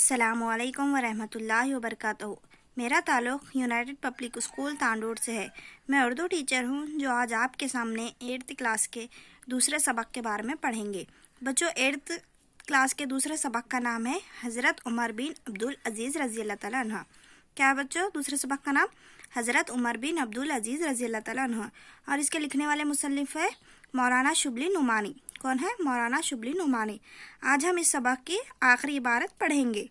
السلام علیکم ورحمۃ اللہ وبرکاتہ۔ میرا تعلق یونائٹڈ پبلک اسکول تانڈور سے ہے۔ میں اردو ٹیچر ہوں جو آج آپ کے سامنے 8th کلاس کے دوسرے سبق کے بارے میں پڑھیں گے۔ بچوں، 8th کلاس کے دوسرے سبق کا نام ہے حضرت عمر بن عبدالعزیز رضی اللہ تعالیٰ عنہ۔ کیا بچوں؟ دوسرے سبق کا نام حضرت عمر بن عبدالعزیز رضی اللہ تعالیٰ عنہ، اور اس کے لکھنے والے مصنف ہے مولانا شبلی نعمانی۔ کون ہے؟ مولانا شبلی نعمانی۔ آج ہم اس سبق کی آخری عبارت پڑھیں گے۔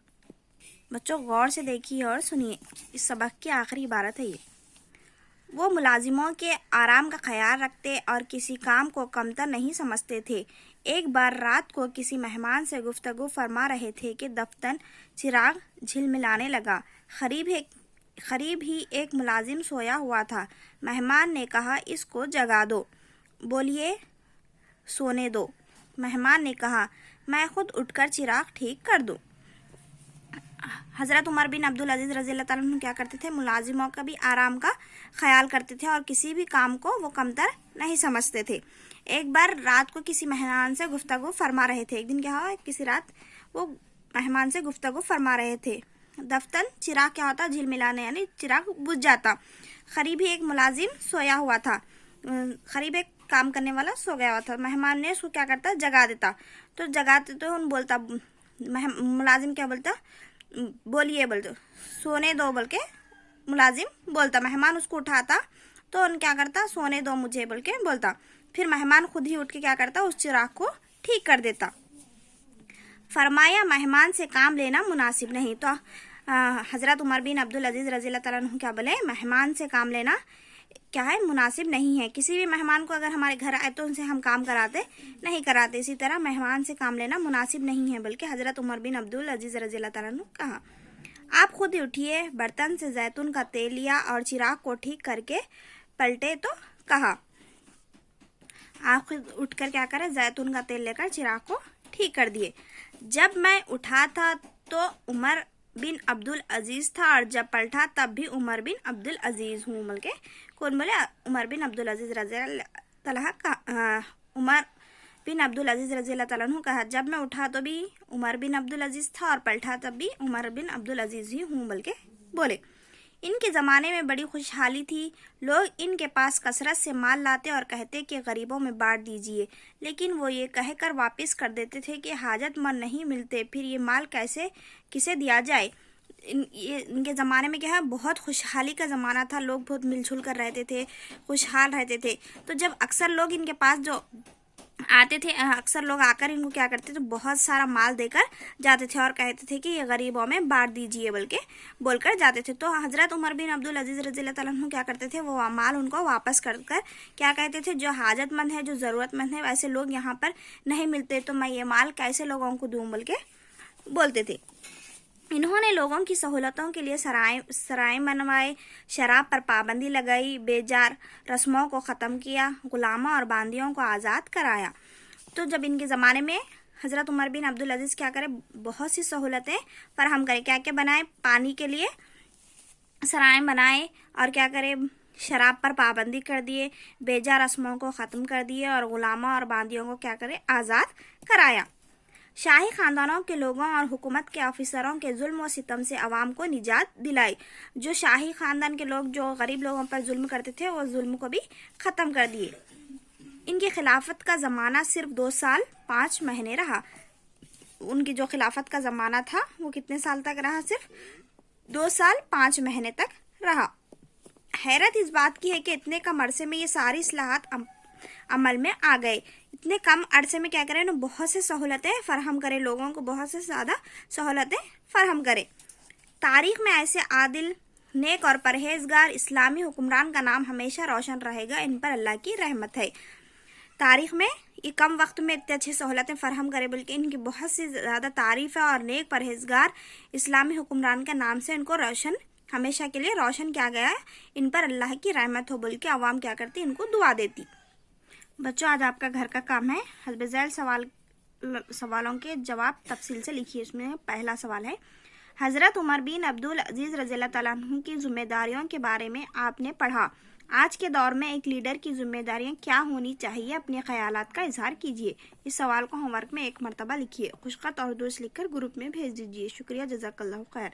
بچوں غور سے دیکھیے اور سنیے، اس سبق کی آخری عبارت ہے یہ۔ وہ ملازموں کے آرام کا خیال رکھتے اور کسی کام کو کمتر نہیں سمجھتے تھے۔ ایک بار رات کو کسی مہمان سے گفتگو فرما رہے تھے کہ دفتر چراغ جھلملانے لگا۔ قریب ہی ایک ملازم سویا ہوا تھا۔ مہمان نے کہا، اس کو جگا دو۔ بولیے، سونے دو۔ مہمان نے کہا، میں خود اٹھ کر چراغ ٹھیک کر دوں۔ حضرت عمر بن عبدالعزیز رضی اللہ تعالیٰ عنہ کیا کرتے تھے؟ ملازموں کا بھی آرام کا خیال کرتے تھے اور کسی بھی کام کو وہ کمتر نہیں سمجھتے تھے۔ ایک بار رات کو کسی مہمان سے گفتگو فرما رہے تھے۔ ایک دن کیا ہوا؟ کسی رات وہ مہمان سے گفتگو فرما رہے تھے۔ دفتر چراغ کیا ہوتا؟ جھلملانے، یعنی چراغ بجھ جاتا۔ قریب ہی ایک ملازم سویا ہوا تھا۔ قریب ایک کام کرنے والا سو گیا ہوا تھا۔ مہمان نے اس کو کیا کرتا؟ جگا دیتا۔ تو جگاتے تو بولتا، ملازم کیا بولتا؟ بولیے بولتا، سونے دو بول کے ملازم بولتا۔ مہمان اس کو اٹھاتا تو ان کیا کرتا؟ سونے دو مجھے بول کے بولتا۔ پھر مہمان خود ہی اٹھ کے کیا کرتا؟ اس چراغ کو ٹھیک کر دیتا۔ فرمایا، مہمان سے کام لینا مناسب نہیں۔ تو حضرت عمر بن عبدالعزیز رضی اللہ تعالیٰ عنہ کیا بولے؟ مہمان سے کام لینا کیا ہے؟ مناسب نہیں ہے۔ کسی بھی مہمان کو اگر ہمارے گھر آئے تو ان سے ہم کام نہیں کراتے۔ اسی طرح مہمان سے کام لینا مناسب نہیں ہے، بلکہ حضرت عمر بن عبدالعزیز رضی اللہ تعالیٰ عنہ کہا، آپ خود ہی اٹھیے، برتن سے زیتون کا تیل لیا اور چراغ کو ٹھیک کر کے پلٹے تو کہا۔ آپ خود اٹھ کر کیا کرے؟ زیتون کا تیل لے کر چراغ کو ٹھیک کر دیے۔ جب میں اٹھا تھا تو عمر بن عبدالعزیز تھا، اور جب پلٹا تب بھی عمر بن عبدالعزیز ہوں بول کے کون بولے؟ عمر بن عبدالعزیز رضی اللہ تعالیٰ عمر بن عبدالعزیز رضی اللہ تعالیٰ عنہ کہا، جب میں اٹھا تو بھی عمر بن عبدالعزیز تھا اور پلٹا تب بھی عمر بن عبدالعزیز ہی ہوں بول کے بولے۔ ان کے زمانے میں بڑی خوشحالی تھی۔ لوگ ان کے پاس کثرت سے مال لاتے اور کہتے کہ غریبوں میں بانٹ دیجیے، لیکن وہ یہ کہہ کر واپس کر دیتے تھے کہ حاجت مند نہیں ملتے، پھر یہ مال کسے دیا جائے۔ ان کے زمانے میں کیا ہے؟ بہت خوشحالی کا زمانہ تھا۔ لوگ بہت مل جل کر رہتے تھے، خوشحال رہتے تھے۔ تو جب اکثر لوگ ان کے پاس جو آتے تھے، اکثر لوگ آ کر ان کو کیا کرتے تھے؟ بہت سارا مال دے کر جاتے تھے اور کہتے تھے کہ یہ غریبوں میں بانٹ دیجیے بول کر جاتے تھے۔ تو حضرت عمر بن عبدالعزیز رضی اللہ تعالیٰ عنہ کیا کرتے تھے؟ وہ مال ان کو واپس کر کیا کہتے تھے؟ جو حاجت مند ہے، جو ضرورت مند ہے، ویسے لوگ یہاں پر نہیں ملتے، تو میں یہ مال کیسے لوگوں کو دوں بول کے بولتے تھے۔ انہوں نے لوگوں کی سہولتوں کے لیے سرائیں بنوائے، شراب پر پابندی لگائی، بے جار رسموں کو ختم کیا، غلاموں اور باندیوں کو آزاد کرایا۔ تو جب ان کے زمانے میں حضرت عمر بن عبدالعزیز کیا کرے؟ بہت سی سہولتیں فراہم کرے۔ کیا کیا بنائے؟ پانی کے لیے سرائیں بنائے، اور کیا کرے؟ شراب پر پابندی کر دیے، بے جا رسموں کو ختم کر دیے، اور غلاموں اور باندیوں کو کیا کرے؟ آزاد کرایا۔ شاہی خاندانوں کے لوگوں اور حکومت کے آفیسروں کے ظلم و ستم سے عوام کو نجات دلائی۔ جو شاہی خاندان کے لوگ جو غریب لوگوں پر ظلم کرتے تھے، وہ ظلم کو بھی ختم کر دیے۔ ان کی خلافت کا زمانہ صرف 2 سال 5 مہینے رہا۔ ان کی جو خلافت کا زمانہ تھا وہ کتنے سال تک رہا؟ صرف 2 سال 5 مہینے تک رہا۔ حیرت اس بات کی ہے کہ اتنے کم عرصے میں یہ ساری اصلاحات عمل میں آ گئے۔ اتنے کم عرصے میں کیا کرے؟ بہت سے سہولتیں فراہم کرے، لوگوں کو بہت سے زیادہ سہولتیں فراہم کرے۔ تاریخ میں ایسے عادل، نیک اور پرہیزگار اسلامی حکمران کا نام ہمیشہ روشن رہے گا۔ ان پر اللہ کی رحمت ہے۔ تاریخ میں یہ کم وقت میں اتنے اچھی سہولتیں فراہم کرے، بلکہ ان کی بہت سی زیادہ تعریف ہے، اور نیک پرہیزگار اسلامی حکمران کے نام سے ان کو روشن، ہمیشہ کے لیے روشن کیا گیا ہے۔ ان پر اللہ کی رحمت ہو بول کے عوام کیا کرتی؟ ان کو دعا دیتی۔ بچوں، آج آپ کا گھر کا کام ہے حسب ذیل سوالوں کے جواب تفصیل سے لکھیے۔ اس میں پہلا سوال ہے، حضرت عمر بن عبدالعزیز رضی اللہ تعالیٰ عنہ کی ذمہ داریوں کے بارے میں آپ نے پڑھا، آج کے دور میں ایک لیڈر کی ذمہ داریاں کیا ہونی چاہیے؟ اپنے خیالات کا اظہار کیجیے۔ اس سوال کو ہوم ورک میں ایک مرتبہ لکھیے، خوشخط اور درست لکھ کر گروپ میں بھیج دیجیے۔ شکریہ، جزاک اللہ خیر۔